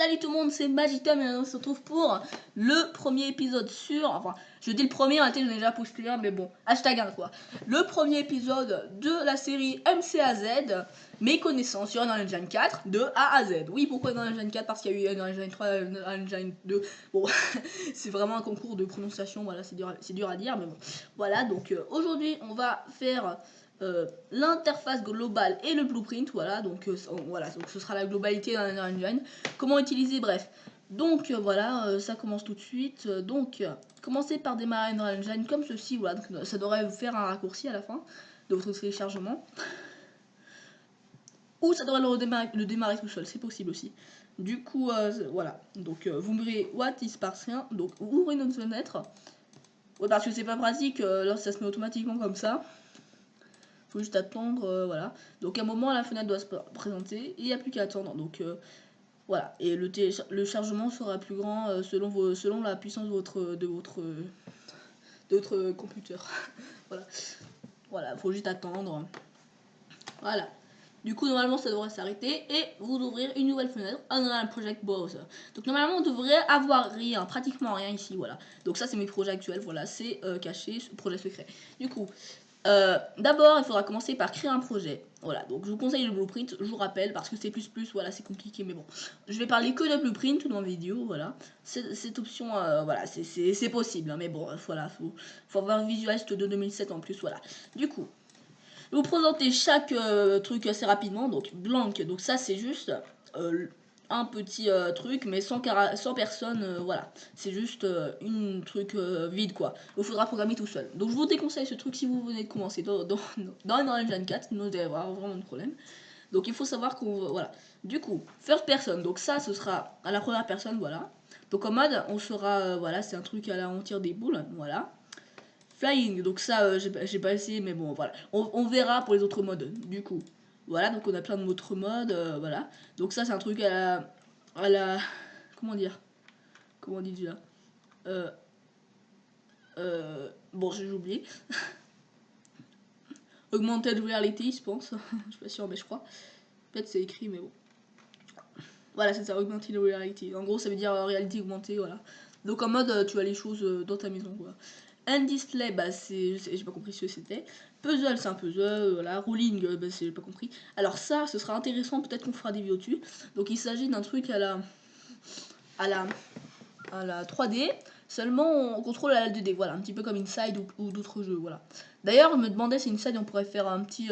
Salut tout le monde, c'est Magitom et on se retrouve pour le premier épisode sur... Enfin, je dis le premier, en réalité j'en ai déjà posté un, mais bon, hashtag 1 quoi. Le premier épisode de la série MCAZ, mes connaissances sur Unreal Engine 4, de A à Z. Oui, pourquoi Unreal Engine 4? Parce qu'il y a eu Unreal Engine 3, Unreal Engine 2. Bon, c'est vraiment un concours de prononciation, voilà, c'est dur à dire, mais bon. Voilà, donc aujourd'hui on va faire... l'interface globale et le blueprint, voilà, donc voilà, donc ce sera la globalité d'un engine. Comment utiliser, bref. Donc voilà, ça commence tout de suite. Donc commencez par démarrer un engine comme ceci, voilà, donc, ça devrait vous faire un raccourci à la fin de votre téléchargement. Ou ça devrait le démarrer tout seul, c'est possible aussi. Du coup, voilà, donc vous m'ouvrez what is parsien, donc ouvrez notre fenêtre. Ouais, parce que c'est pas pratique, là ça se met automatiquement comme ça. Faut juste attendre, voilà. Donc à un moment la fenêtre doit se présenter et il n'y a plus qu'à attendre. Donc voilà. Et le chargement sera plus grand selon la puissance de votre computer. Voilà. Voilà, faut juste attendre. Voilà. Du coup, normalement, ça devrait s'arrêter et vous ouvrir une nouvelle fenêtre, Unreal Project Browser. Donc, normalement, on devrait avoir rien, pratiquement rien ici, voilà. Donc, ça, c'est mes projets actuels, voilà, c'est caché, ce projet secret. Du coup, d'abord, il faudra commencer par créer un projet. Voilà, donc je vous conseille le blueprint, je vous rappelle, parce que c'est plus, voilà, c'est compliqué, mais bon. Je vais parler que de blueprint dans la vidéo, voilà. Cette option, voilà, c'est possible, hein, mais bon, voilà, faut avoir un Visualist de 2007 en plus, voilà. Du coup, je vais vous présenter chaque truc assez rapidement, donc blank, donc ça c'est juste un petit truc, mais sans personne, voilà. C'est juste une truc vide, quoi. Il faudra programmer tout seul. Donc je vous déconseille ce truc si vous venez de commencer dans Unreal Engine 4, sinon vous allez avoir vraiment de problème. Donc il faut savoir qu'on... Voilà. Du coup, first person, donc ça ce sera à la première personne, voilà. Donc en mode, on sera... voilà, c'est un truc à la on tire des boules, voilà. Flying, donc ça j'ai pas essayé, mais bon voilà, on verra pour les autres modes. Du coup, voilà, donc on a plein d'autres modes, voilà. Donc ça c'est un truc à la comment dire, comment on dit déjà, bon j'ai oublié. Augmented reality, je pense. Je suis pas sûr, mais je crois. Peut-être c'est écrit, mais bon. Voilà, c'est ça, augmented reality. En gros, ça veut dire réalité augmentée, voilà. Donc en mode, tu as les choses dans ta maison, quoi. Un display, bah j'ai pas compris ce que c'était. Puzzle, c'est un puzzle, voilà. Rolling, bah j'ai pas compris. Alors ça, ce sera intéressant, peut-être qu'on fera des vidéos dessus. Donc il s'agit d'un truc à la 3D, seulement on contrôle à la 2D, voilà, un petit peu comme Inside ou d'autres jeux, voilà. D'ailleurs, je me demandais si Inside on pourrait faire un petit...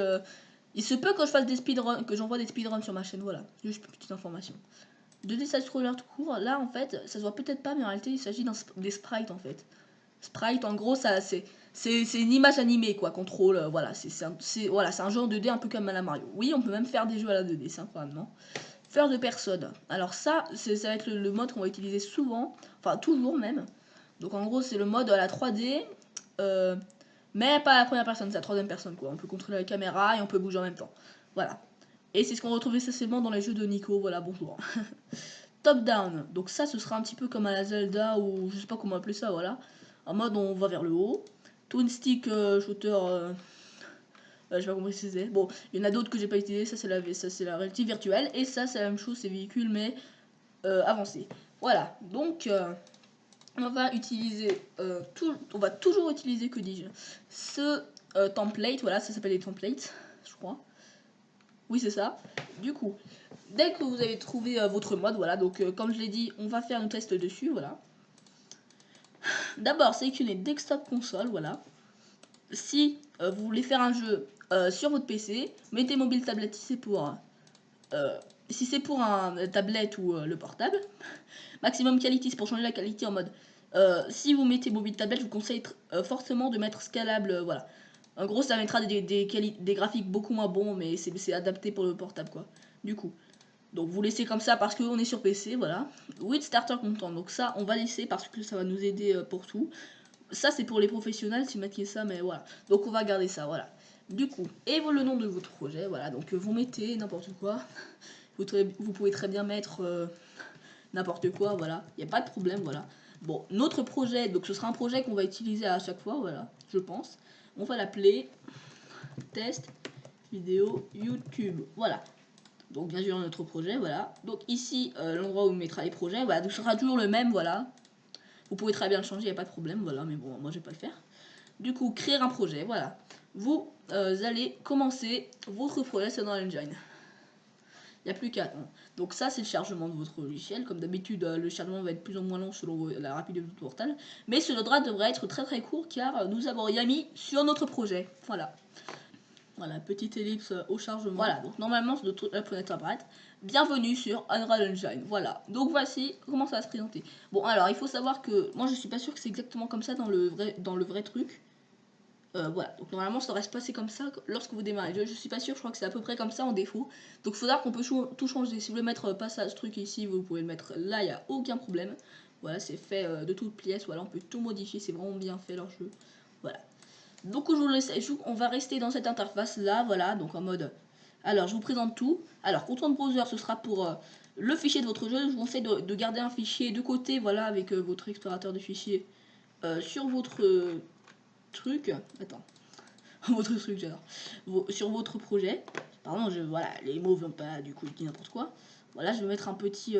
il se peut que je fasse des speedruns, que j'envoie des speedruns sur ma chaîne, voilà. Juste une petite information. 2D side scroller tout court, là en fait, ça se voit peut-être pas, mais en réalité il s'agit des sprites en fait. Sprite, en gros, ça c'est une image animée quoi, contrôle, voilà, c'est un genre 2D un peu comme à la Mario. Oui, on peut même faire des jeux à la 2D, c'est incroyable, non? Faire de personne. Alors ça va être le mode qu'on va utiliser souvent, enfin toujours même. Donc en gros, c'est le mode à la 3D, mais pas à la première personne, c'est la troisième personne quoi. On peut contrôler la caméra et on peut bouger en même temps. Voilà. Et c'est ce qu'on retrouve essentiellement dans les jeux de Nico, voilà, bonjour. Top down, donc ça ce sera un petit peu comme à la Zelda ou je sais pas comment appeler ça, voilà. En mode on va vers le haut. Twin stick shooter, j'ai pas compris ce que c'est. Bon, il y en a d'autres que j'ai pas utilisé, ça c'est la réalité virtuelle. Et ça c'est la même chose, c'est véhicule mais avancé. Voilà, donc on va utiliser, on va toujours utiliser, que dis-je, ce template, voilà, ça s'appelle des templates, je crois. Oui c'est ça, du coup. Dès que vous avez trouvé votre mode, voilà, donc comme je l'ai dit, on va faire un test dessus, voilà. D'abord, sélectionnez Desktop Console, voilà. Si vous voulez faire un jeu sur votre PC, mettez mobile tablette si c'est pour un tablette ou le portable. Maximum quality, c'est pour changer la qualité en mode. Si vous mettez mobile tablette, je vous conseille fortement de mettre scalable, voilà. En gros, ça mettra des graphiques beaucoup moins bons, mais c'est adapté pour le portable, quoi. Du coup. Donc vous laissez comme ça parce qu'on est sur PC, voilà. With starter content, donc ça on va laisser parce que ça va nous aider pour tout. Ça c'est pour les professionnels, si vous mettez ça, mais voilà. Donc on va garder ça, voilà. Du coup, et le nom de votre projet, voilà. Donc vous mettez n'importe quoi. Vous pouvez très bien mettre n'importe quoi, voilà. Il n'y a pas de problème, voilà. Bon, notre projet, donc ce sera un projet qu'on va utiliser à chaque fois, voilà, je pense. On va l'appeler test vidéo YouTube, voilà. Donc bien sûr notre projet, voilà. Donc ici, l'endroit où on mettra les projets, voilà, donc ce sera toujours le même, voilà. Vous pouvez très bien le changer, il n'y a pas de problème, voilà, mais bon, moi je vais pas le faire. Du coup, créer un projet, voilà. Vous allez commencer votre projet sur dans l'engine. Il n'y a plus qu'à attendre. Donc ça, c'est le chargement de votre logiciel. Comme d'habitude, le chargement va être plus ou moins long selon la rapidité du portal. Mais ce devrait être très très court car nous avons rien mis sur notre projet. Voilà. Voilà, petite ellipse au chargement. Voilà, donc normalement, la fenêtre apparaître. Bienvenue sur Unreal Engine. Voilà, donc voici comment ça va se présenter. Bon, alors, il faut savoir que moi, je suis pas sûr que c'est exactement comme ça dans le vrai truc. Voilà, donc normalement ça devrait se passer comme ça lorsque vous démarrez le jeu. Je suis pas sûr, je crois que c'est à peu près comme ça en défaut. Donc il faudra qu'on peut tout changer. Si vous voulez mettre passage truc ici, vous pouvez le mettre là, il n'y a aucun problème. Voilà, c'est fait de toutes pièces, voilà, on peut tout modifier, c'est vraiment bien fait leur jeu. Voilà. Donc je vous laisse, on va rester dans cette interface là, voilà, donc en mode... Alors je vous présente tout. Alors Content Browser, ce sera pour le fichier de votre jeu. Je vous conseille de garder un fichier de côté, voilà, avec votre explorateur de fichiers sur votre... truc, attends, votre truc, j'adore, sur votre projet, pardon, voilà, les mots vont pas, du coup je dis n'importe quoi, voilà, je vais mettre un petit,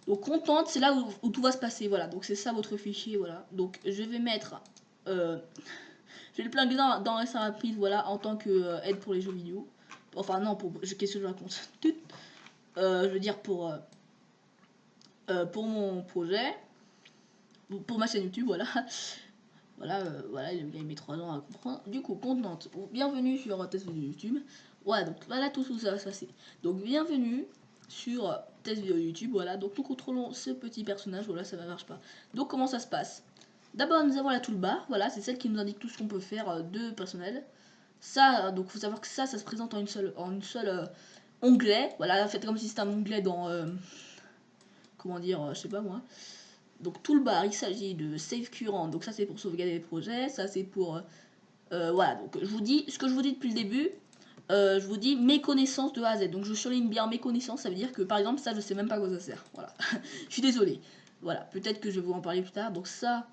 donc Content, c'est là où tout va se passer, voilà, donc c'est ça votre fichier, voilà, donc je vais mettre, je vais le plugger dans RSA Rapide, voilà, en tant que aide pour les jeux vidéo, enfin non, qu'est-ce que je raconte, je veux dire pour mon projet, pour ma chaîne YouTube, voilà. Voilà, il a mis 3 ans à comprendre. Du coup, Content, bienvenue sur Test Vidéo YouTube. Voilà, donc voilà tout ça va se passer. Donc, bienvenue sur Test Vidéo YouTube. Voilà, donc nous contrôlons ce petit personnage. Voilà, ça ne marche pas. Donc, comment ça se passe? D'abord, nous avons la toolbar. Voilà, c'est celle qui nous indique tout ce qu'on peut faire de personnel. Ça, donc, faut savoir que ça se présente en une seule onglet. Voilà, faites comme si c'était un onglet dans. Comment dire, je sais pas moi. Donc toolbar, il s'agit de save current, donc ça c'est pour sauvegarder les projets, ça c'est pour... voilà, donc je vous dis, ce que je vous dis depuis le début, je vous dis mes connaissances de A à Z, donc je surligne bien mes connaissances, ça veut dire que par exemple ça je sais même pas à quoi ça sert, voilà, je suis désolé, voilà, peut-être que je vais vous en parler plus tard, donc ça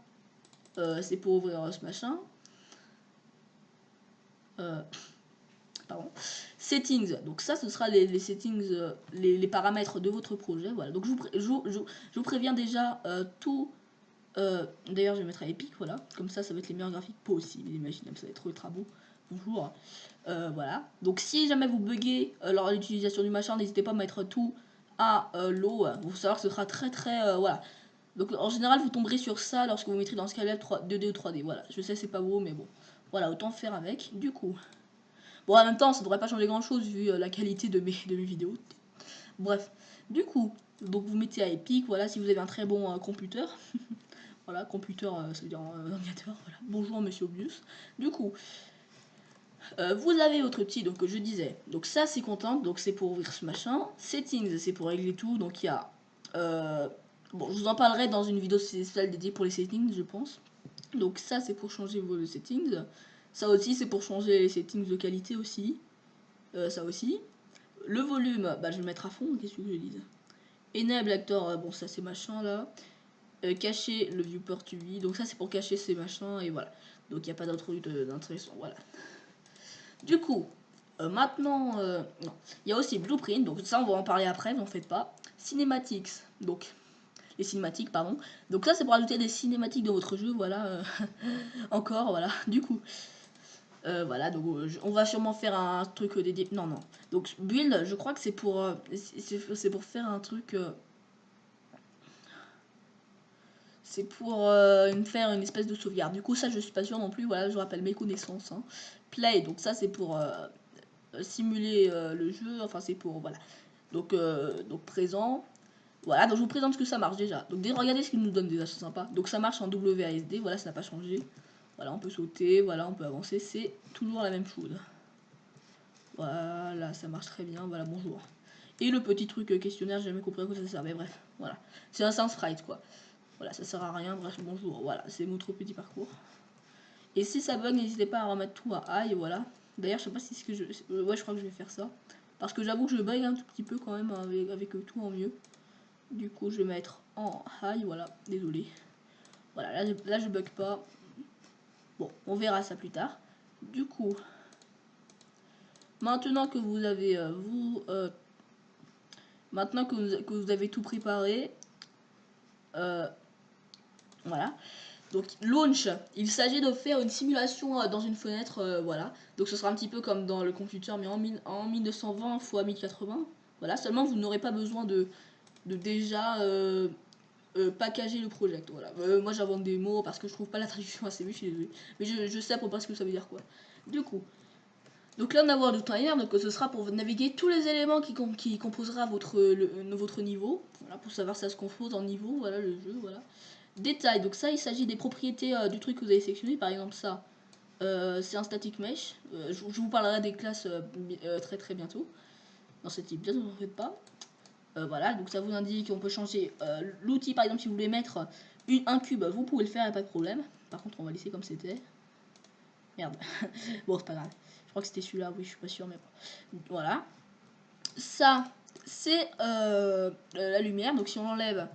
c'est pour ouvrir ce machin, pardon. Settings, donc ça ce sera les settings, les paramètres de votre projet, voilà, donc je vous préviens déjà tout. D'ailleurs je vais mettre à Epic, voilà, comme ça va être les meilleurs graphiques possibles, imaginez, ça va être ultra beau. Bonjour. Voilà, donc si jamais vous buguez lors de l'utilisation du machin, n'hésitez pas à mettre tout à l'eau, vous savoir que ce sera très voilà. Donc en général vous tomberez sur ça lorsque vous mettrez dans Skylab 2D ou 3D, voilà, je sais c'est pas beau mais bon, voilà, autant faire avec. Du coup, bon en même temps ça devrait pas changer grand chose vu la qualité de mes vidéos. Bref, du coup, donc vous mettez à Epic, voilà, si vous avez un très bon computer. Voilà, computer, ça veut dire ordinateur, voilà. Bonjour monsieur Obius. Du coup, vous avez votre outil, donc je disais, donc ça c'est Content, donc c'est pour ouvrir ce machin. Settings, c'est pour régler tout, donc il y a... bon, je vous en parlerai dans une vidéo spéciale dédiée pour les settings, je pense. Donc ça c'est pour changer vos settings. Ça aussi c'est pour changer les settings de qualité aussi. Ça aussi. Le volume, bah je vais le mettre à fond, qu'est-ce que je dise. Enable actor, bon ça c'est machin là. Cacher le viewport UV, donc ça c'est pour cacher ces machins et voilà, donc il n'y a pas d'autre d'intéressant, voilà. Du coup maintenant non, il y a aussi Blueprint, donc ça on va en parler après, n'en faites pas. Cinematics, donc les cinématiques pardon, donc ça c'est pour ajouter des cinématiques de votre jeu, voilà. Encore voilà, du coup voilà, donc on va sûrement faire un truc dédié, non donc build, je crois que c'est pour faire un truc c'est pour faire une espèce de sauvegarde. Du coup, ça, je suis pas sûre non plus. Voilà, je rappelle mes connaissances. Hein. Play, donc ça, c'est pour simuler le jeu. Enfin, c'est pour... Voilà. Donc présent. Voilà, donc je vous présente ce que ça marche déjà. Donc regardez ce qu'il nous donne déjà, c'est sympa. Donc ça marche en WASD. Voilà, ça n'a pas changé. Voilà, on peut sauter. Voilà, on peut avancer. C'est toujours la même chose. Voilà, ça marche très bien. Voilà, bonjour. Et le petit truc questionnaire, j'ai jamais compris à quoi ça servait. Bref, voilà. C'est un sprite, quoi. Voilà, ça sert à rien, bref, bonjour, voilà, c'est notre petit parcours. Et si ça bug, n'hésitez pas à remettre tout à high, voilà. D'ailleurs, je sais pas si c'est ce que je... ouais, je crois que je vais faire ça. Parce que j'avoue que je bug un tout petit peu quand même avec tout en mieux. Du coup, je vais mettre en high, voilà, désolé. Voilà, là je bug pas. Bon, on verra ça plus tard. Du coup, Maintenant que vous avez maintenant que vous avez tout préparé, voilà. Donc launch, il s'agit de faire une simulation dans une fenêtre, voilà. Donc ce sera un petit peu comme dans le computer, mais en 1920 x 1080. Voilà, seulement vous n'aurez pas besoin de déjà packager le project. Voilà. Moi j'invente des mots parce que je trouve pas la traduction assez vue, je suis désolé. Mais je sais à peu près ce que ça veut dire quoi. Du coup, donc là on va voir le timer, donc ce sera pour naviguer tous les éléments qui composera votre niveau. Voilà, pour savoir ça se compose en niveau, voilà le jeu, voilà. Détails, donc ça il s'agit des propriétés du truc que vous avez sélectionné, par exemple ça, c'est un static mesh. Je vous parlerai des classes très bientôt. Dans cette type, bien ne vous en faites pas. Voilà, donc ça vous indique qu'on peut changer l'outil, par exemple si vous voulez mettre un cube, vous pouvez le faire, y a pas de problème. Par contre on va laisser comme c'était. Merde. Bon c'est pas grave. Je crois que c'était celui-là, oui je suis pas sûr mais bon. Voilà. Ça, c'est la lumière, donc si on l'enlève...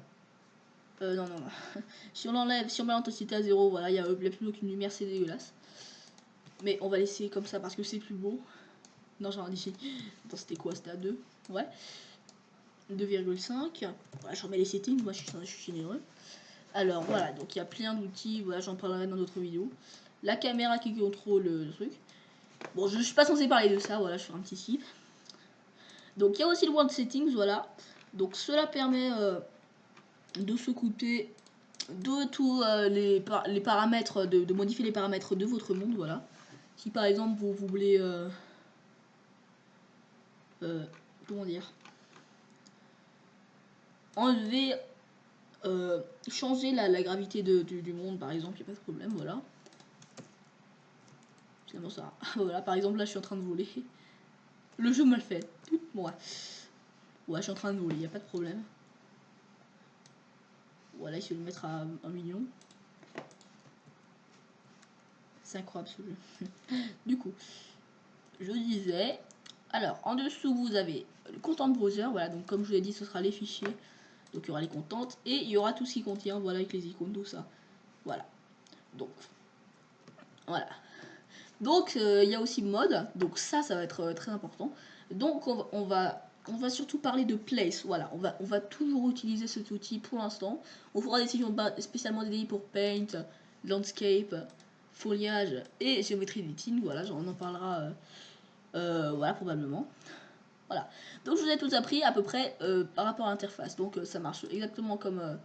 non. Si on l'enlève, si on met l'intensité à 0, voilà, il n'y a plus aucune lumière, c'est dégueulasse. Mais on va laisser comme ça parce que c'est plus beau. Non, j'ai rien dit. Attends, c'était quoi? C'était à 2. Ouais. 2,5. Voilà, je remets les settings, moi je suis généreux. Alors voilà, donc il y a plein d'outils, voilà, j'en parlerai dans d'autres vidéos. La caméra qui contrôle le truc. Bon, je suis pas censé parler de ça, voilà, je fais un petit skip. Donc il y a aussi le world settings, voilà. Donc cela permet de s'occuper de tous les paramètres, de modifier les paramètres de votre monde, voilà. Si par exemple vous voulez comment dire, enlever, changer la gravité du monde par exemple, il n'y a pas de problème, voilà. Finalement ça, voilà, par exemple là je suis en train de voler, le jeu me le fait, ouais, je suis en train de voler, il n'y a pas de problème. Voilà, je vais le mettre à 1 million. C'est incroyable ce jeu. Du coup, je disais, alors en dessous vous avez le content browser, voilà, donc comme je vous l'ai dit ce sera les fichiers. Donc il y aura les contentes et il y aura tout ce qui contient, voilà, avec les icônes, tout ça. Voilà. Donc, voilà. Donc il y a aussi mode, donc ça va être très important. Donc on va surtout parler de place, voilà, on va toujours utiliser cet outil pour l'instant. On fera des sessions spécialement dédiées pour paint, landscape, foliage et géométrie editing, voilà, on en parlera voilà, probablement. Voilà, donc je vous ai tout appris à peu près par rapport à l'interface, donc ça marche exactement comme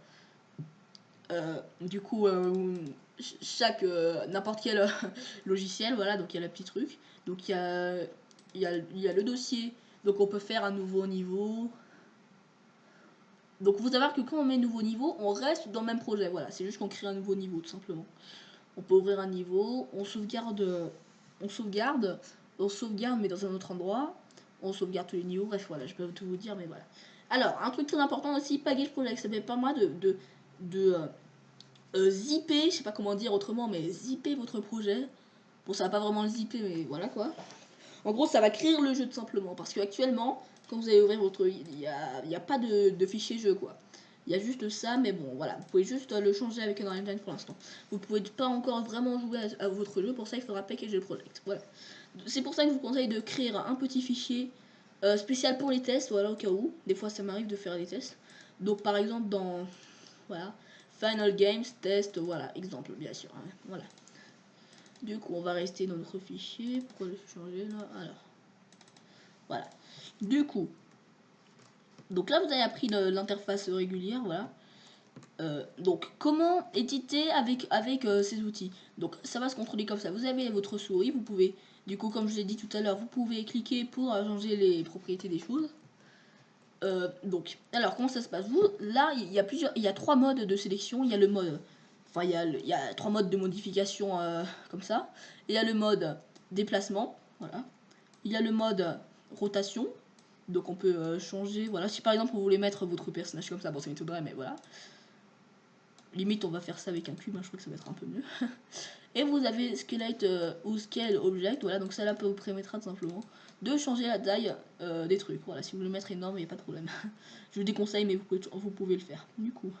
du coup chaque n'importe quel logiciel, voilà, donc il y a le petit truc, donc il y a le dossier, donc on peut faire un nouveau niveau. Donc il faut savoir que quand on met un nouveau niveau, on reste dans le même projet, voilà, c'est juste qu'on crée un nouveau niveau tout simplement. On peut ouvrir un niveau, on sauvegarde mais dans un autre endroit, on sauvegarde tous les niveaux, bref voilà, je peux tout vous dire mais voilà. Alors un truc très important aussi, package project, ça fait pas moi de zipper, je sais pas comment dire autrement, mais zipper votre projet. Bon, ça va pas vraiment le zipper, mais voilà quoi. En gros, ça va créer le jeu tout simplement. Parce qu'actuellement, quand vous allez ouvrir votre. Il y a pas de fichier jeu quoi. Il y a juste ça, mais bon, voilà. Vous pouvez juste le changer avec un engine pour l'instant. Vous pouvez pas encore vraiment jouer à votre jeu, pour ça il faudra packager le project. Voilà. C'est pour ça que je vous conseille de créer un petit fichier spécial pour les tests, voilà, au cas où. Des fois, ça m'arrive de faire des tests. Donc, par exemple, dans. Voilà. Final Games, test, voilà, exemple, bien sûr. Hein, voilà. Du coup, on va rester dans notre fichier. Pourquoi je suis changé là? Alors, voilà. Du coup, donc là, vous avez appris l'interface régulière, voilà. Donc, comment éditer avec ces outils? Donc, ça va se contrôler comme ça. Vous avez votre souris, vous pouvez, du coup, comme je l'ai dit tout à l'heure, vous pouvez cliquer pour changer les propriétés des choses. Donc, alors comment ça se passe? Vous, là, il y a 3 modes de sélection. Il y a le mode, enfin, il y a 3 modes de modification comme ça. Il y a le mode déplacement, voilà. Il y a le mode rotation, donc on peut changer, voilà. Si par exemple vous voulez mettre votre personnage comme ça, bon, ça m'étonnerait, mais voilà. Limite, on va faire ça avec un cube, hein, je crois que ça va être un peu mieux. Et vous avez Skelette ou Scale Object, voilà, donc ça là vous permettra tout simplement de changer la taille des trucs. Voilà, si vous voulez mettre énorme, il n'y a pas de problème. Je vous déconseille, mais vous pouvez le faire. Du coup,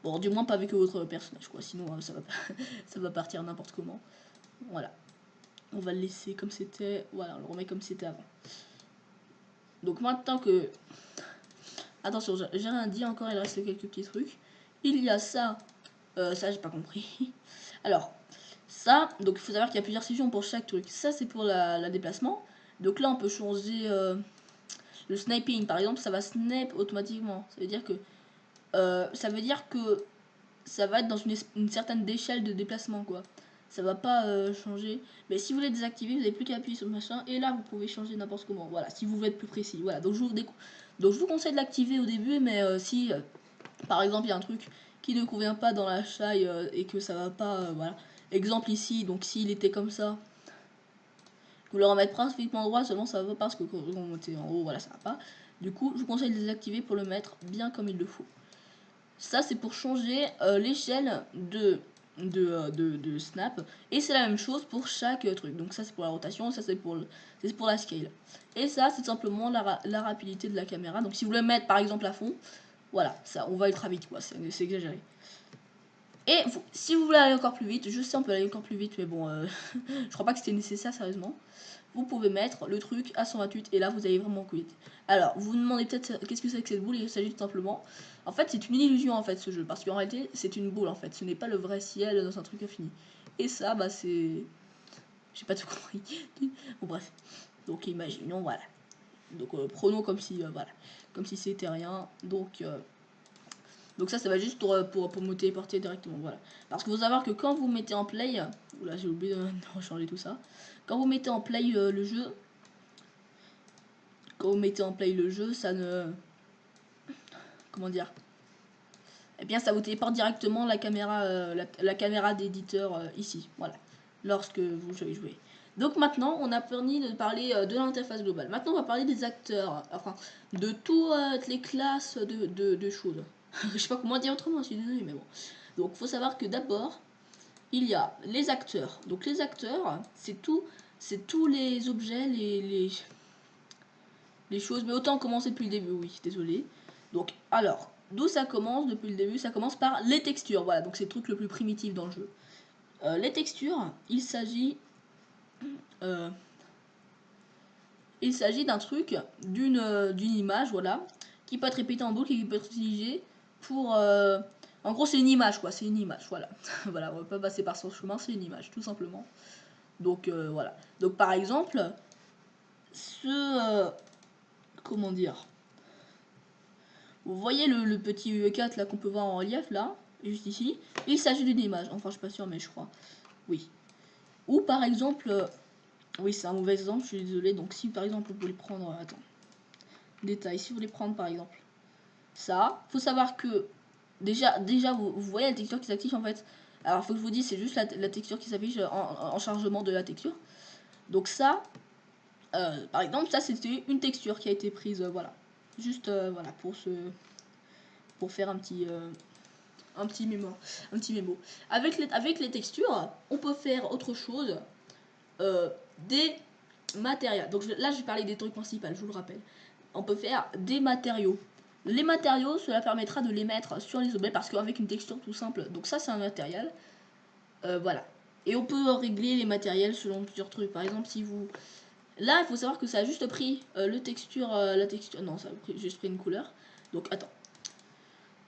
bon, du moins pas avec votre personnage, quoi, sinon ça va partir n'importe comment. Voilà. On va le laisser comme c'était. Voilà, on le remet comme c'était avant. Donc maintenant que... Attention, j'ai rien dit encore, il reste quelques petits trucs. Il y a ça. Ça, j'ai pas compris. Alors, ça, donc il faut savoir qu'il y a plusieurs sections pour chaque truc. Ça, c'est pour la déplacement. Donc là, on peut changer le sniping, par exemple, ça va snap automatiquement. Ça veut dire que ça va être dans une certaine échelle de déplacement, quoi. Ça va pas changer. Mais si vous voulez désactiver, vous n'avez plus qu'à appuyer sur le machin. Et là, vous pouvez changer n'importe comment. Voilà, si vous voulez être plus précis. Voilà, donc je vous conseille de l'activer au début. Mais si, par exemple, il y a un truc qui ne convient pas dans la chaille et que ça va pas, voilà. Exemple ici, donc s'il était comme ça, vous le remettre pratiquement droit, seulement ça va pas parce que quand vous montez en haut, voilà, ça va pas. Du coup, je vous conseille de désactiver pour le mettre bien comme il le faut. Ça, c'est pour changer l'échelle de snap. Et c'est la même chose pour chaque truc. Donc ça, c'est pour la rotation, ça, c'est pour la scale. Et ça, c'est simplement la rapidité de la caméra. Donc si vous voulez mettre, par exemple, à fond, voilà, ça, on va ultra vite, quoi. C'est exagéré. Et si vous voulez aller encore plus vite, je sais on peut aller encore plus vite, mais bon, je crois pas que c'était nécessaire, sérieusement. Vous pouvez mettre le truc à 128 et là vous allez vraiment quit. Alors, vous vous demandez peut-être qu'est-ce que c'est que cette boule. Il s'agit tout simplement, en fait c'est une illusion en fait ce jeu, parce qu'en réalité c'est une boule en fait, ce n'est pas le vrai ciel dans un truc infini. Et ça bah c'est... J'ai pas tout compris. Bon bref, donc imaginons voilà. Donc prenons comme si voilà, comme si c'était rien. Donc ça va juste pour me téléporter directement, voilà. Parce qu'il faut savoir que quand vous mettez en play, oula j'ai oublié de rechanger tout ça. Quand vous mettez en play le jeu, ça ne... Comment dire? Eh bien ça vous téléporte directement la caméra, la caméra d'éditeur ici, voilà. Lorsque vous jouez. Donc maintenant, on a fini de parler de l'interface globale. Maintenant, on va parler des acteurs, enfin, de toutes les classes de choses. Je sais pas comment dire autrement, je suis désolée, mais bon. Donc, il faut savoir que d'abord, il y a les acteurs. Donc, les acteurs, c'est tous les objets, les choses. Mais autant commencer depuis le début, oui, désolé. Donc, alors, d'où ça commence depuis le début? Ça commence par les textures. Voilà, donc c'est le truc le plus primitif dans le jeu. Les textures, il s'agit d'un truc, d'une image, voilà, qui peut être répétée en boucle et qui peut être utilisée pour... en gros, c'est une image, quoi, c'est une image, voilà. Voilà, on va pas passer par son chemin, c'est une image, tout simplement. Donc, voilà. Donc, par exemple, comment dire? Vous voyez le petit UE4, là, qu'on peut voir en relief, là, juste ici. Il s'agit d'une image, enfin, je suis pas sûr, mais je crois. Oui. Ou, par exemple... oui, c'est un mauvais exemple, je suis désolé. Donc, si, par exemple, vous voulez prendre... attends. Détail, si vous voulez prendre par exemple ça, faut savoir que déjà vous voyez la texture qui s'active en fait. Alors faut que je vous dise, c'est juste la texture qui s'affiche en chargement de la texture. Donc ça, par exemple, ça c'était une texture qui a été prise, voilà. Juste voilà pour faire un petit mémo. Avec les textures, on peut faire autre chose, des matériaux. Donc là je vais parler des trucs principaux, je vous le rappelle. On peut faire des matériaux. Les matériaux, cela permettra de les mettre sur les objets parce qu'avec une texture tout simple, donc ça c'est un matériel. Voilà. Et on peut régler les matériels selon plusieurs trucs. Par exemple, si vous... Là, il faut savoir que ça a juste pris la texture... Non, ça a juste pris une couleur. Donc, attends.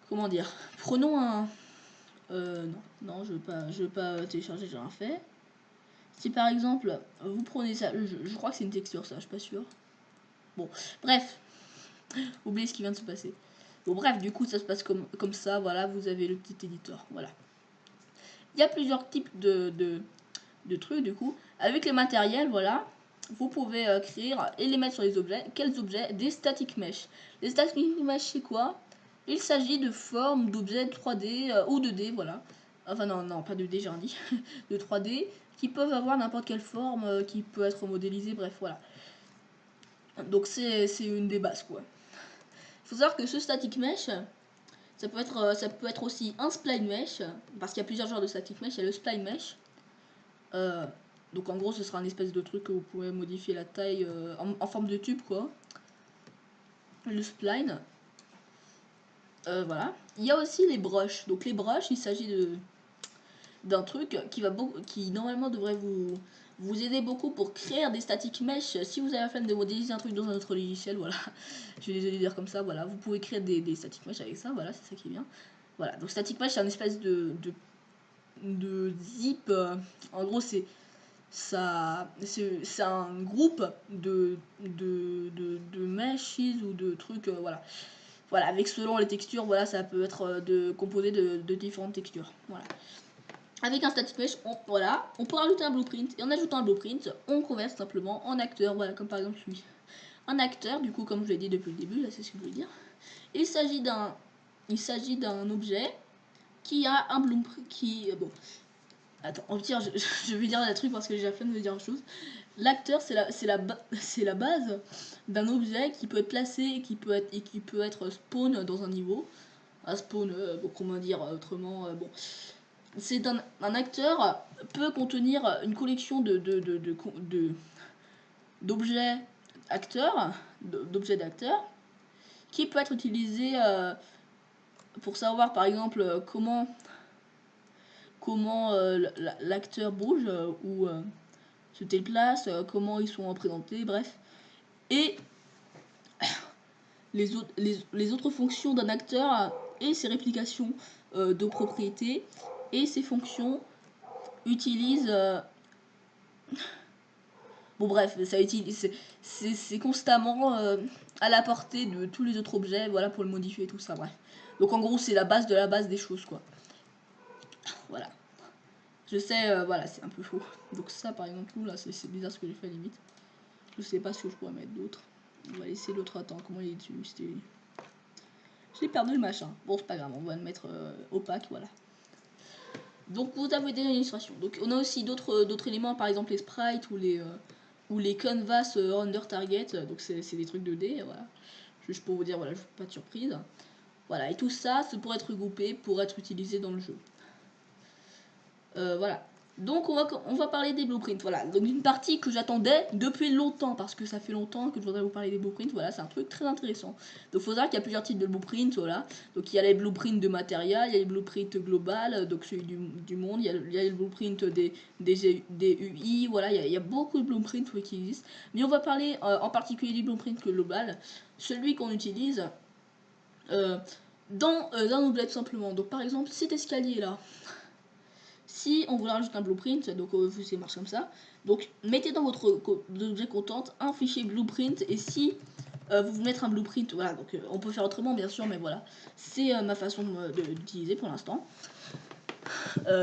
Comment dire? Prenons un... non, je veux pas télécharger, j'ai rien fait. Si par exemple, vous prenez ça... Je crois que c'est une texture, ça, je suis pas sûr. Bon, bref. Oubliez ce qui vient de se passer. Bon bref, du coup ça se passe comme ça, voilà, vous avez le petit éditeur, voilà. Il y a plusieurs types de trucs du coup. Avec les matériels, voilà, vous pouvez créer et les mettre sur les objets. Quels objets? Des static mesh. Les static mesh c'est quoi? Il s'agit de formes d'objets 3D ou 2D, voilà. Enfin non, pas 2D j'ai rien dit. De 3D qui peuvent avoir n'importe quelle forme, qui peut être modélisée, bref, voilà. Donc c'est une des bases quoi. Il faut savoir que ce static mesh, ça peut être aussi un spline mesh, parce qu'il y a plusieurs genres de static mesh. Il y a le spline mesh. Donc en gros, ce sera un espèce de truc que vous pouvez modifier la taille en forme de tube, quoi. Le spline. Voilà. Il y a aussi les brushes. Donc les brushes, il s'agit d'un truc qui normalement devrait vous aider beaucoup pour créer des static mesh. Si vous avez la flemme de modéliser un truc dans un autre logiciel, voilà, je suis désolé de dire comme ça, voilà, vous pouvez créer des static mesh avec ça, voilà, c'est ça qui est bien. Voilà, donc static mesh c'est un espèce de zip, en gros c'est un groupe de meshes ou de trucs, voilà. Voilà, avec selon les textures, voilà, ça peut être composé de différentes textures, voilà. Avec un static mesh, voilà, on peut rajouter un blueprint, et en ajoutant un blueprint, on converse simplement en acteur, voilà, comme par exemple celui. Un acteur, du coup, comme je l'ai dit depuis le début, là c'est ce que je veux dire, il s'agit d'un objet qui a un blueprint, bon, attends, on tire, je vais dire un truc parce que j'ai la flemme de dire une chose. L'acteur, c'est la base d'un objet qui peut être placé et qui peut être spawn dans un niveau. Un spawn, bon, comment dire autrement, bon. C'est un acteur peut contenir une collection d'objets acteurs, qui peut être utilisé pour savoir par exemple comment l'acteur bouge ou se déplace, comment ils sont représentés, bref. Et les autres fonctions d'un acteur et ses réplications de propriétés et ses fonctions utilisent bon bref, ça utilise c'est constamment à la portée de tous les autres objets, voilà, pour le modifier et tout ça, bref. Donc en gros c'est la base de la base des choses, quoi. Voilà. Je sais, voilà, c'est un peu faux. Donc ça par exemple, là c'est bizarre ce que j'ai fait limite. Je sais pas ce que je pourrais mettre d'autre. On va laisser l'autre, attends, comment il est dessus, c'était... J'ai perdu le machin. Bon, c'est pas grave, on va le mettre opaque, voilà. Donc vous avez des illustrations. Donc on a aussi d'autres éléments, par exemple les sprites ou les canvas under target. Donc c'est des trucs 2D, voilà. Juste pour vous dire, voilà, pas de surprise. Voilà, et tout ça, c'est pour être regroupé, pour être utilisé dans le jeu. Voilà. Donc on va parler des blueprints, voilà. Donc une partie que j'attendais depuis longtemps, parce que ça fait longtemps que je voudrais vous parler des blueprints, voilà, c'est un truc très intéressant. Donc il faut savoir qu'il y a plusieurs types de blueprints, voilà. Donc il y a les blueprints de matériel, il y a les blueprints global, donc celui du monde, il y a les blueprints des UI, voilà, il y a beaucoup de blueprints qui existent. Mais on va parler en particulier du blueprint global, celui qu'on utilise dans un objet tout simplement. Donc par exemple cet escalier là. Si on voulait rajouter un blueprint, donc c'est marche comme ça. Donc mettez dans votre objet content un fichier blueprint, et si vous voulez mettre un blueprint, voilà, donc on peut faire autrement bien sûr, mais voilà, c'est ma façon d'utiliser pour l'instant.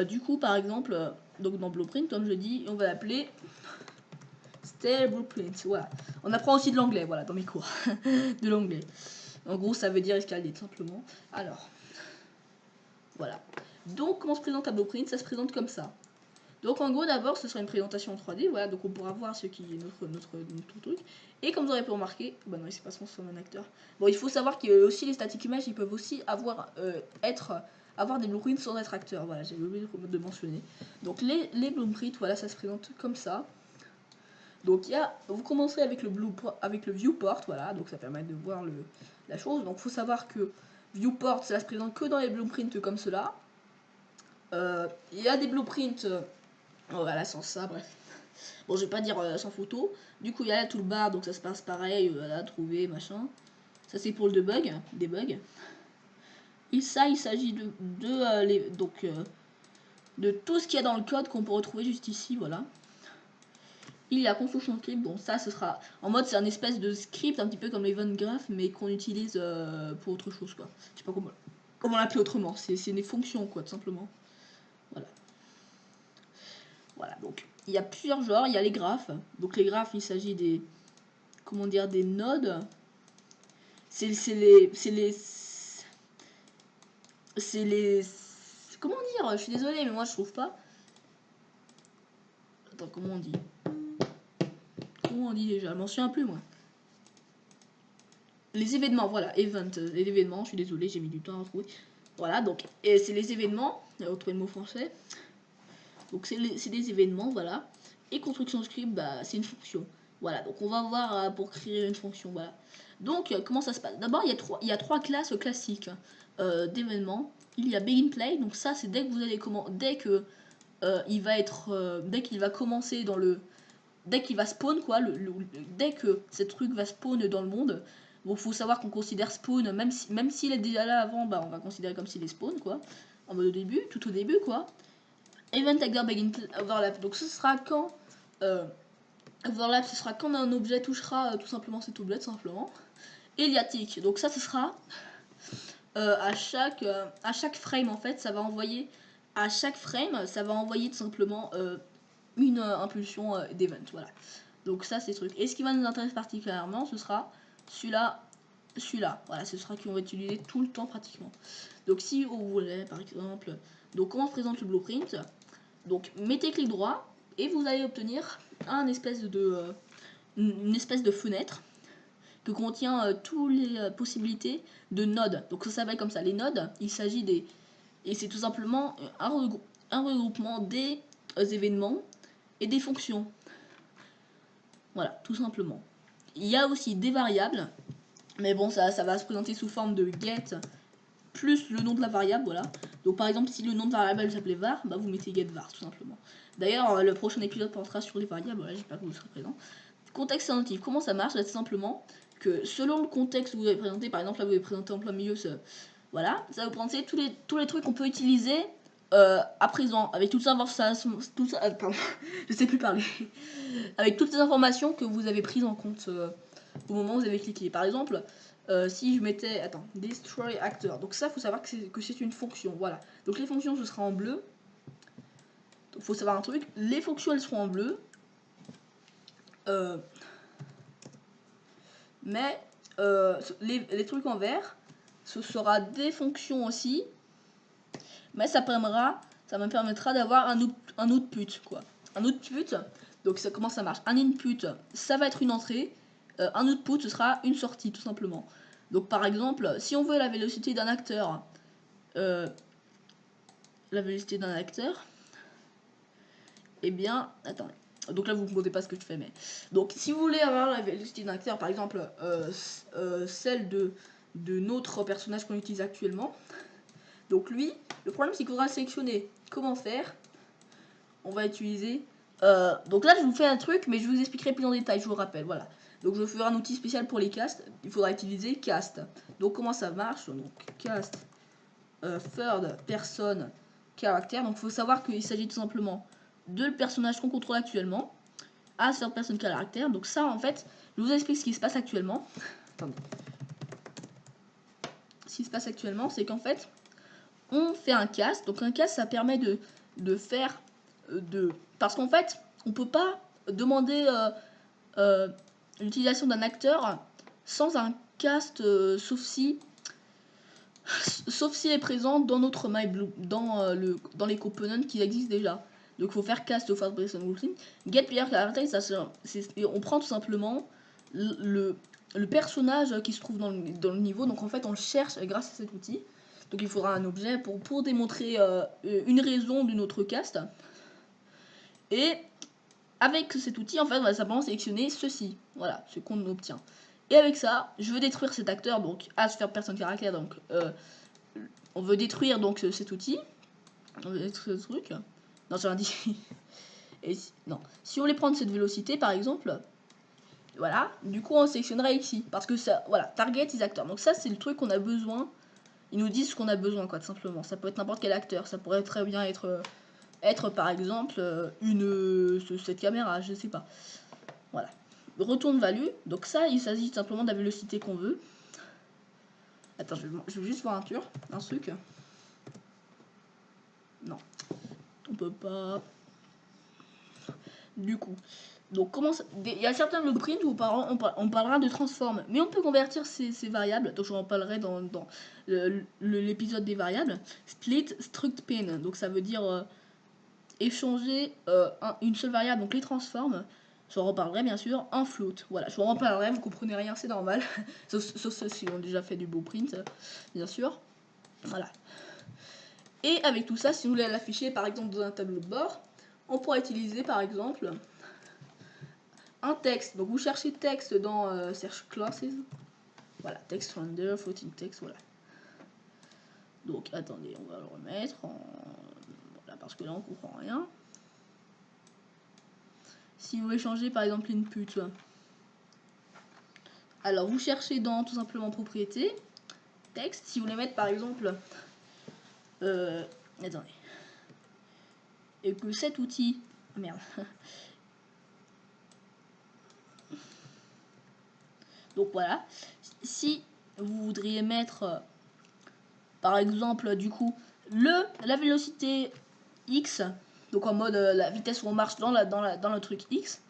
Du coup par exemple, donc dans blueprint, comme je dis, on va l'appeler style blueprint, voilà. On apprend aussi de l'anglais, voilà, dans mes cours de l'anglais. En gros ça veut dire escalier tout simplement. Alors voilà. Donc comment se présente un blueprint? Ça se présente comme ça. Donc en gros d'abord ce sera une présentation en 3D, voilà, donc on pourra voir ce qui est notre truc. Et comme vous aurez pu remarquer, bah non il s'est pas transformé en acteur. Bon, il faut savoir que aussi les static images, ils peuvent aussi avoir des blueprints sans être acteurs, voilà, j'ai oublié de mentionner. Donc les blueprints, voilà, ça se présente comme ça. Donc vous commencerez avec le viewport, voilà, donc ça permet de voir la chose. Donc faut savoir que viewport ça se présente que dans les blueprints comme cela. Il y a des blueprints voilà, sans ça, bref. Bon, je vais pas dire sans photo. Du coup, il y a la toolbar, donc ça se passe pareil, voilà, trouver, machin. Ça, c'est pour le debug, il s'agit de tout ce qu'il y a dans le code qu'on peut retrouver juste ici, voilà. Il y a construction script, bon, ça, ce sera en mode, c'est un espèce de script, un petit peu comme Event Graph, mais qu'on utilise pour autre chose, quoi. Je sais pas comment l'appeler autrement, c'est des fonctions, quoi, tout simplement. Voilà. Voilà, donc il y a plusieurs genres, il y a les graphes. Donc les graphes, il s'agit des, comment dire, des nodes. C'est les, comment dire, je suis désolée, mais moi je trouve pas. Attends, comment on dit? Comment on dit déjà? Je m'en souviens plus, moi. Les événements, voilà, event, les événements, je suis désolée, j'ai mis du temps à retrouver. Voilà, donc, c'est les événements, retrouver le mot français. Donc c'est des événements, voilà. Et construction script, bah, c'est une fonction. Voilà, donc on va voir pour créer une fonction, voilà. Donc comment ça se passe? D'abord, il y a trois classes classiques d'événements. Il y a begin play, donc ça c'est dès que vous allez il va être dès qu'il va commencer dans le dès qu'il va spawn quoi, dès que ce truc va spawn dans le monde. Bon, faut savoir qu'on considère spawn, même s'il est déjà là avant, bah on va considérer comme s'il est spawn quoi, en mode au début, tout au début quoi. Event Actor Begin Overlap, donc ce sera quand overlap, ce sera quand un objet touchera tout simplement cet objet tout simplement. Eliatic, donc ça ce sera à chaque frame en fait, ça va envoyer à chaque frame, ça va envoyer tout simplement une impulsion d'event, voilà. Donc ça c'est le truc. Et ce qui va nous intéresser particulièrement, ce sera celui-là, voilà, ce sera qu'on va utiliser tout le temps pratiquement. Donc si vous voulez par exemple, donc comment se présente le blueprint, donc mettez clic droit et vous allez obtenir une espèce de fenêtre que contient toutes les possibilités de nodes. Donc ça s'appelle comme ça, les nodes, il s'agit des... Et c'est tout simplement un regroupement des événements et des fonctions. Voilà, tout simplement. Il y a aussi des variables, mais bon, ça va se présenter sous forme de get plus le nom de la variable, voilà. Donc par exemple, si le nom de la variable s'appelait var, bah vous mettez get var, tout simplement. D'ailleurs, le prochain épisode portera sur les variables, voilà, j'espère que vous serez présent. Contexte sensitif, comment ça marche? C'est simplement que selon le contexte que vous avez présenté, par exemple là vous avez présenté en plein milieu, voilà, ça va vous présenter tous les trucs qu'on peut utiliser à présent, avec toutes je sais plus parler, avec toutes les informations que vous avez prises en compte au moment où vous avez cliqué. Par exemple, si je mettais, destroy actor, donc ça faut savoir que c'est une fonction, voilà. Donc les fonctions ce sera en bleu. Donc faut savoir un truc, les fonctions elles seront en bleu. Mais les trucs en vert, ce sera des fonctions aussi. Mais ça me permettra d'avoir un output, quoi. Un output, donc ça, comment ça marche? Un input, ça va être une entrée. Un output, ce sera une sortie, tout simplement. Donc par exemple, si on veut la vélocité d'un acteur, eh bien, attendez. Donc là, vous ne me demandez pas ce que je fais, mais... Donc, si vous voulez avoir la vélocité d'un acteur, par exemple, celle de notre personnage qu'on utilise actuellement, donc lui, le problème, c'est qu'il faudra sélectionner. Comment faire? On va utiliser... donc là, je vous fais un truc, mais je vous expliquerai plus en détail, je vous rappelle, voilà. Donc, je ferai un outil spécial pour les casts. Il faudra utiliser cast. Donc, comment ça marche? Donc, cast third person caractère. Donc, il faut savoir qu'il s'agit tout simplement de le personnage qu'on contrôle actuellement à third person caractère. Donc, ça, en fait, je vous explique ce qui se passe actuellement. Attendez. Ce qui se passe actuellement, c'est qu'en fait, on fait un cast. Donc, un cast, ça permet de faire... Parce qu'en fait, on peut pas demander l'utilisation d'un acteur sans un cast, sauf si est présent dans notre MyBlue, dans les components qui existent déjà. Donc il faut faire cast au first person grouping. Get player character, on prend tout simplement le personnage qui se trouve dans le niveau. Donc en fait on le cherche grâce à cet outil. Donc il faudra un objet pour démontrer une raison de notre cast. Et avec cet outil, en fait, on va simplement sélectionner ceci. Voilà, ce qu'on obtient. Et avec ça, je veux détruire cet acteur, donc as faire personne caractère, donc on veut détruire donc cet outil. On veut détruire ce truc. Non, j'ai rien dit. Et non. Si on voulait prendre cette vélocité, par exemple, voilà, du coup on sélectionnerait ici. Parce que ça, voilà, target is acteur. Donc ça, c'est le truc qu'on a besoin. Ils nous disent ce qu'on a besoin, quoi, tout simplement. Ça peut être n'importe quel acteur. Ça pourrait très bien être par exemple cette caméra, je sais pas. Voilà. Retourne value. Donc ça, il s'agit simplement de la vélocité qu'on veut. Attends, je vais juste voir un truc. Non. On peut pas. Du coup. Donc comment ça... Il y a certains blueprints où on parlera de transform. Mais on peut convertir ces variables. Donc j'en parlerai dans l'épisode des variables. Split struct pin. Donc ça veut dire échanger une seule variable. Donc les transforms. J'en reparlerai bien sûr en float. Voilà, je vous en reparlerai, vous comprenez rien, c'est normal. sauf ceux qui ont déjà fait du blueprint, bien sûr. Voilà. Et avec tout ça, si vous voulez l'afficher par exemple dans un tableau de bord, on pourra utiliser par exemple un texte. Donc vous cherchez texte dans search classes. Voilà, text render, floating text, voilà. Donc attendez, on va le remettre en... Voilà, parce que là on comprend rien. Si vous voulez changer par exemple l'input, alors vous cherchez dans tout simplement propriété, texte, si vous voulez mettre par exemple, attendez, et que cet outil, merde, donc voilà, si vous voudriez mettre par exemple du coup la vélocité X, donc en mode la vitesse où on marche dans le truc X,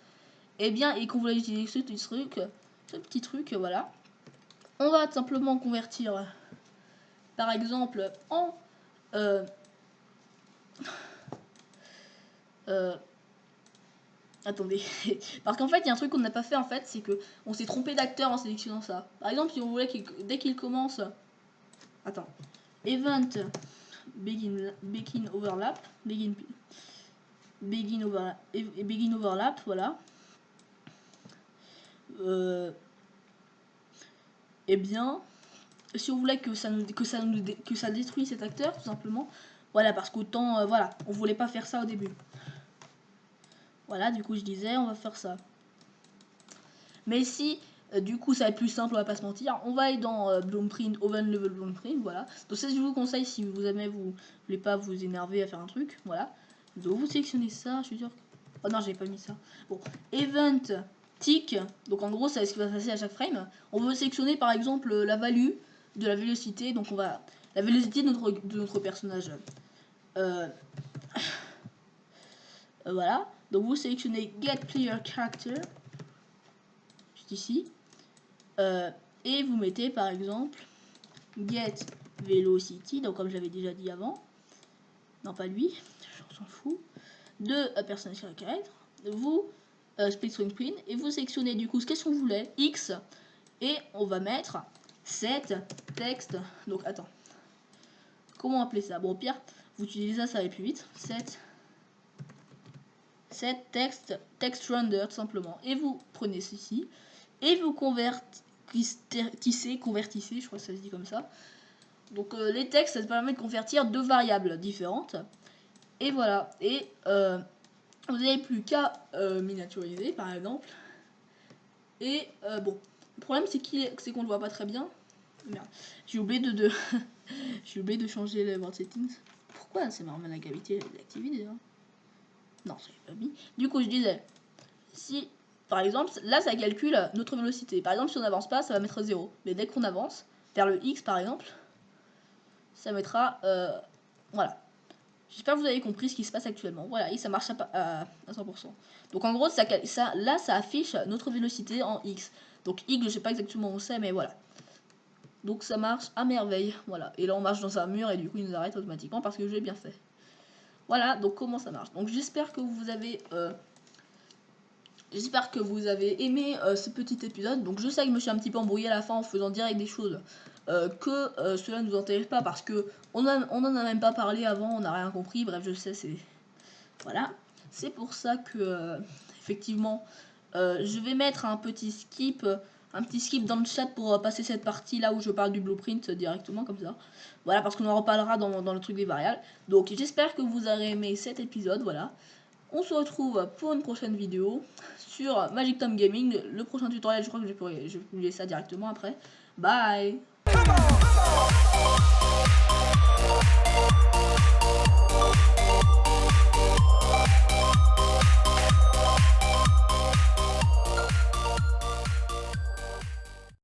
et bien et qu'on voulait utiliser ce petit truc, voilà, on va tout simplement convertir par exemple en attendez, parce qu'en fait il y a un truc qu'on n'a pas fait en fait, c'est que on s'est trompé d'acteur en sélectionnant ça. Par exemple si on voulait dès qu'il commence, attends, event begin overlap, begin overlap, voilà. Et bien, si on voulait que ça détruise cet acteur, tout simplement, voilà, parce qu'autant, voilà, on voulait pas faire ça au début. Voilà, du coup, je disais, on va faire ça. Mais si, du coup, ça va être plus simple, on va pas se mentir, on va aller dans Bloomprint, Oven Level Bloomprint, voilà. Donc ça, je vous conseille, si vous aimez, vous voulez pas vous énerver à faire un truc, voilà. Donc vous sélectionnez ça, je suis sûr. Oh non, j'avais pas mis ça. Bon, Event Tick, donc en gros, c'est ce qui va se passer à chaque frame. On veut sélectionner par exemple la value de la vélocité, donc on va la vélocité de notre personnage. Voilà, donc vous sélectionnez Get Player Character, juste ici, et vous mettez par exemple Get Velocity, donc comme j'avais déjà dit avant, non pas lui, on s'en fout, de personnage character, vous split string print, et vous sélectionnez du coup ce qu'on voulait, X, et on va mettre set text, donc attends, comment appeler ça, bon pire, vous utilisez ça, ça va plus vite, set text render tout simplement, et vous prenez ceci, et vous convertissez, je crois que ça se dit comme ça, donc les textes, ça te permet de convertir deux variables différentes, et voilà, et vous n'avez plus qu'à miniaturiser par exemple. Et bon, le problème c'est qu'on ne voit pas très bien. Merde, j'ai oublié j'ai oublié de changer les world settings. Pourquoi c'est marrant, la gravité est activée déjà? Non, ça pas mis. Du coup, je disais, si par exemple, là ça calcule notre vélocité. Par exemple, si on n'avance pas, ça va mettre 0. Mais dès qu'on avance, vers le X par exemple, ça mettra. Voilà. J'espère que vous avez compris ce qui se passe actuellement. Voilà, et ça marche à 100%. Donc en gros, là, ça affiche notre vélocité en X. Donc X, je sais pas exactement où c'est, mais voilà. Donc ça marche à merveille. Voilà. Et là, on marche dans un mur et du coup, il nous arrête automatiquement parce que j'ai bien fait. Voilà, donc comment ça marche. Donc j'espère que vous avez... aimé ce petit épisode. Donc je sais que je me suis un petit peu embrouillé à la fin en faisant direct des choses que cela ne nous intéresse pas parce que on en a même pas parlé avant, on n'a rien compris. Bref, je sais, c'est voilà, c'est pour ça que effectivement je vais mettre un petit skip dans le chat pour passer cette partie là où je parle du blueprint directement comme ça. Voilà, parce qu'on en reparlera dans le truc des variables. Donc j'espère que vous aurez aimé cet épisode. Voilà, on se retrouve pour une prochaine vidéo sur Magic Tom Gaming. Le prochain tutoriel, je crois que je vais publier ça directement après. Bye.